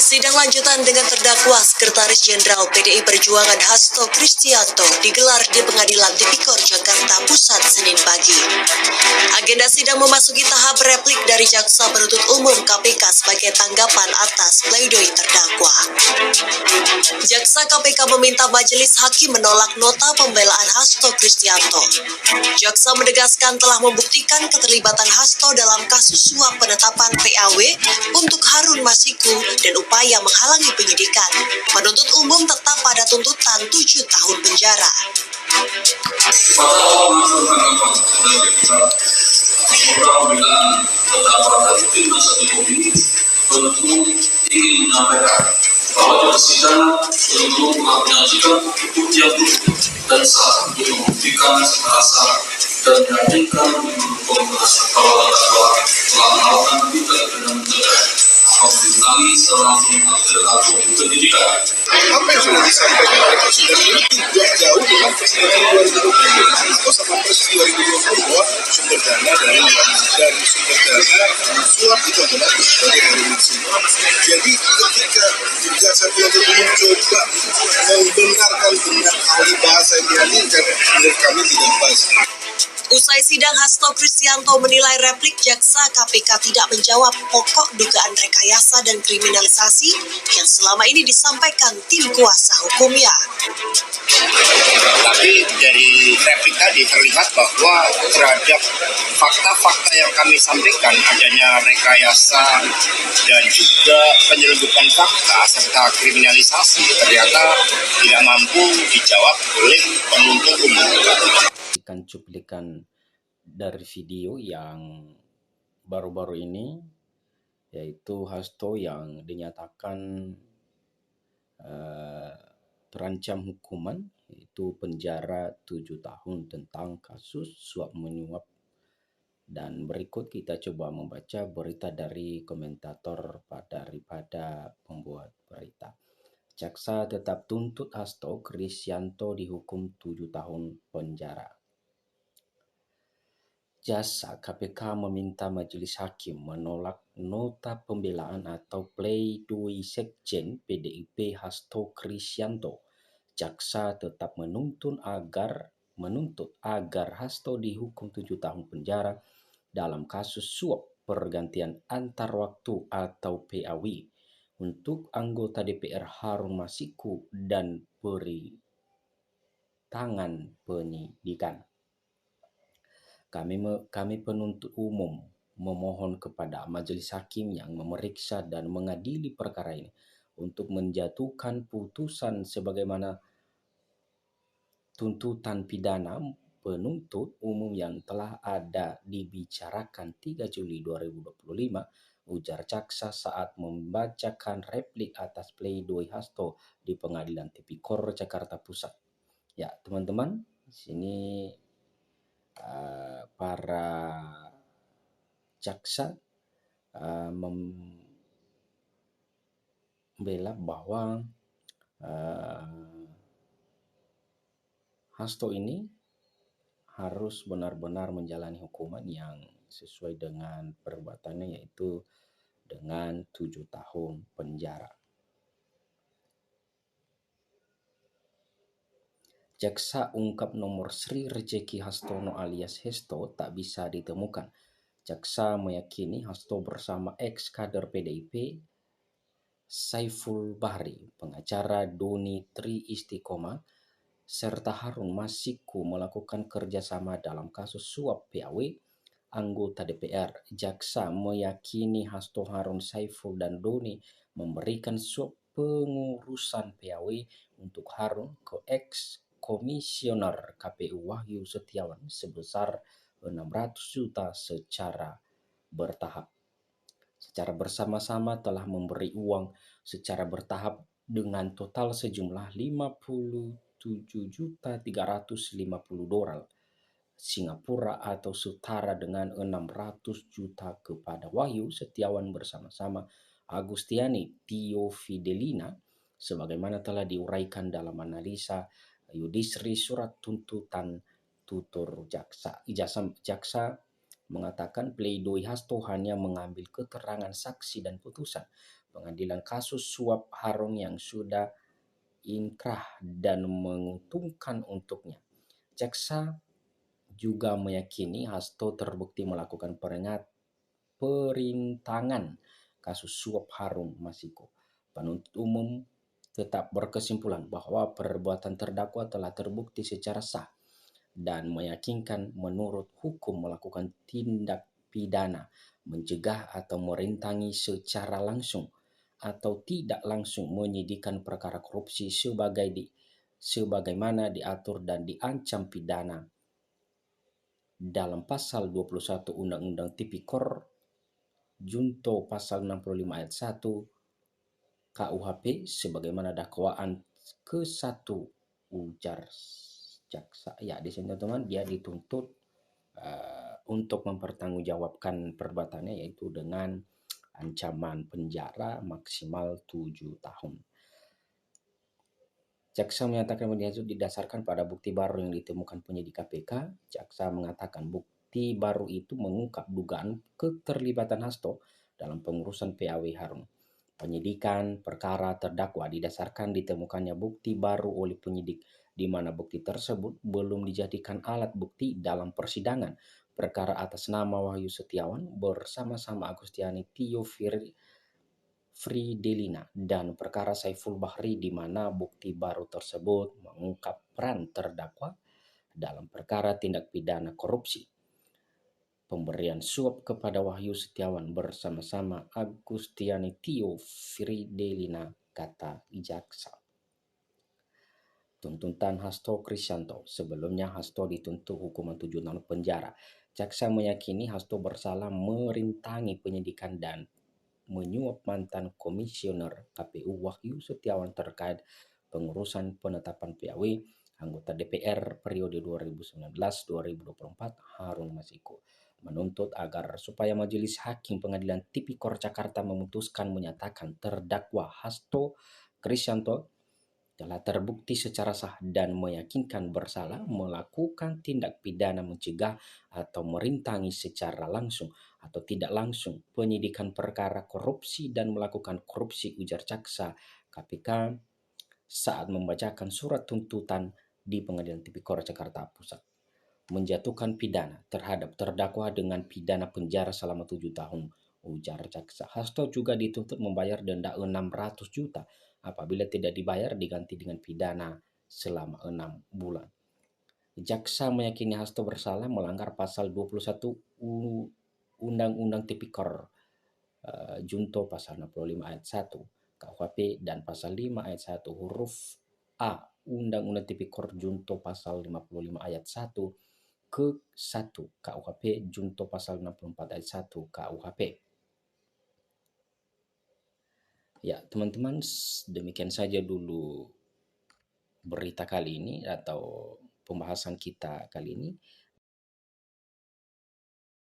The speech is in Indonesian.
Sidang lanjutan dengan terdakwa Sekretaris Jenderal PDI Perjuangan Hasto Kristianto digelar di Pengadilan Tipikor Jakarta Pusat Senin pagi. Agenda sidang memasuki tahap replik dari Jaksa Penuntut Umum KPK sebagai tanggapan atas pledoi terdakwa. Jaksa KPK meminta majelis hakim menolak nota pembelaan Hasto Kristianto. Jaksa menegaskan telah membuktikan keterlibatan Hasto dalam kasus suap penetapan PAW untuk Harun Masiku dan upaya menghalangi penyidikan. Penuntut umum tetap pada tuntutan 7 tahun penjara. Pembelaan terdakwa dari tim nasihat hukum ini tentu ingin menyampaikan bahwa di persidangan tentu telah menyajikan bukti yang cukup dan sah untuk membuktikan secara sah dan meyakinkan mendukung merasa bahwa terdakwa telah melakukan tindak pidana mencegah atau mengulangi secara langsung atau penyidikan. Apa yang sudah disampaikan oleh Presiden ini tidak jauh dengan persidangan 2020 atau sama persis 2020 bahwa sumber dana dari sumber dana suap itu adalah dari Harun Masiku. Jadi ketika jaksa penuntut umum coba membenarkan dengan ahli bahasa yang dihadirkan, menurut kami tidak pas. Usai sidang, Hasto Kristianto menilai replik Jaksa KPK tidak menjawab pokok dugaan rekayasa dan kriminalisasi yang selama ini disampaikan tim kuasa hukumnya. Tapi dari replik tadi terlihat bahwa terhadap fakta-fakta yang kami sampaikan, adanya rekayasa dan juga penyelundupan fakta serta kriminalisasi, ternyata tidak mampu dijawab oleh penuntut umum. Cuplikan dari video yang baru-baru ini, yaitu Hasto yang dinyatakan terancam hukuman, yaitu penjara 7 tahun tentang kasus suap menyuap. Dan berikut kita coba membaca berita dari komentator daripada pembuat berita. Jaksa tetap tuntut Hasto Kristianto dihukum 7 tahun penjara. Jaksa KPK meminta majelis hakim menolak nota pembelaan atau pledoi Sekjen PDIP Hasto Kristianto. Jaksa tetap menuntut agar Hasto dihukum 7 tahun penjara dalam kasus suap pergantian antar waktu atau PAW untuk anggota DPR Harun Masiku dan beri tangan penyidikan. Kami penuntut umum memohon kepada majelis hakim yang memeriksa dan mengadili perkara ini untuk menjatuhkan putusan sebagaimana tuntutan pidana penuntut umum yang telah ada dibicarakan 3 Juli 2025, ujar jaksa saat membacakan replik atas pledoi Hasto di Pengadilan Tipikor Jakarta Pusat. Ya, teman-teman, di sini para jaksa membela bahwa Hasto ini harus benar-benar menjalani hukuman yang sesuai dengan perbuatannya, yaitu dengan 7 tahun penjara. Jaksa ungkap nomor Sri Rejeki Hastono alias Hesto tak bisa ditemukan. Jaksa meyakini Hasto bersama ex-kader PDIP Saiful Bahri, pengacara Doni Tri Istiqomah, serta Harun Masiku melakukan kerjasama dalam kasus suap PAW anggota DPR. Jaksa meyakini Hasto, Harun, Saiful, dan Doni memberikan suap pengurusan PAW untuk Harun ke ex-komisioner KPU Wahyu Setiawan sebesar 600 juta secara bertahap. Secara bersama-sama telah memberi uang secara bertahap dengan total sejumlah 57.350 dolar Singapura atau setara dengan 600 juta kepada Wahyu Setiawan bersama-sama Agustiani Tio Fidelina, sebagaimana telah diuraikan dalam analisa yudisri surat tuntutan tutur jaksa. Jaksa mengatakan pledoi Hasto hanya mengambil keterangan saksi dan putusan, pengadilan kasus suap Harun yang sudah inkrah dan menguntungkan untuknya. Jaksa juga meyakini Hasto terbukti melakukan perintangan kasus suap Harun Masiku. Penuntut umum tetap berkesimpulan bahwa perbuatan terdakwa telah terbukti secara sah dan meyakinkan menurut hukum melakukan tindak pidana mencegah atau merintangi secara langsung atau tidak langsung menyidikan perkara korupsi sebagaimana diatur dan diancam pidana dalam pasal 21 Undang-Undang Tipikor Junto pasal 65 ayat 1 KUHP sebagaimana dakwaan ke-1, ujar jaksa. Ya, di sini teman-teman dia dituntut untuk mempertanggungjawabkan perbuatannya yaitu dengan ancaman penjara maksimal 7 tahun. Jaksa menyatakan penyidikan itu didasarkan pada bukti baru yang ditemukan penyidik KPK. Jaksa mengatakan bukti baru itu mengungkap dugaan keterlibatan Hasto dalam pengurusan PAW Harun. Penyidikan perkara terdakwa didasarkan ditemukannya bukti baru oleh penyidik di mana bukti tersebut belum dijadikan alat bukti dalam persidangan perkara atas nama Wahyu Setiawan bersama-sama Agustiani Tio Fridelina dan perkara Saiful Bahri di mana bukti baru tersebut mengungkap peran terdakwa dalam perkara tindak pidana korupsi pemberian suap kepada Wahyu Setiawan bersama-sama Agustiani Tio Fridelina, kata jaksa. Tuntutan Hasto Kristianto. Sebelumnya Hasto dituntut hukuman 7 tahun penjara. Jaksa meyakini Hasto bersalah merintangi penyidikan dan menyuap mantan komisioner KPU Wahyu Setiawan terkait pengurusan penetapan PAW anggota DPR periode 2019-2024 Harun Masiku. Menuntut agar supaya Majelis Hakim Pengadilan Tipikor Jakarta memutuskan menyatakan terdakwa Hasto Kristianto telah terbukti secara sah dan meyakinkan bersalah melakukan tindak pidana mencegah atau merintangi secara langsung atau tidak langsung penyidikan perkara korupsi dan melakukan korupsi, ujar jaksa KPK saat membacakan surat tuntutan di Pengadilan Tipikor Jakarta Pusat. Menjatuhkan pidana terhadap terdakwa dengan pidana penjara selama 7 tahun, ujar jaksa. Hasto juga dituntut membayar denda 600 juta. Apabila tidak dibayar diganti dengan pidana selama 6 bulan. Jaksa meyakini Hasto bersalah melanggar pasal 21 Undang-Undang Tipikor Junto pasal 65 ayat 1 KUHP dan pasal 5 ayat 1 huruf A Undang-Undang Tipikor Junto pasal 55 ayat 1 ke-1 KUHP Junto pasal 64 ayat 1 KUHP. Ya, teman-teman, demikian saja dulu berita kali ini atau pembahasan kita kali ini.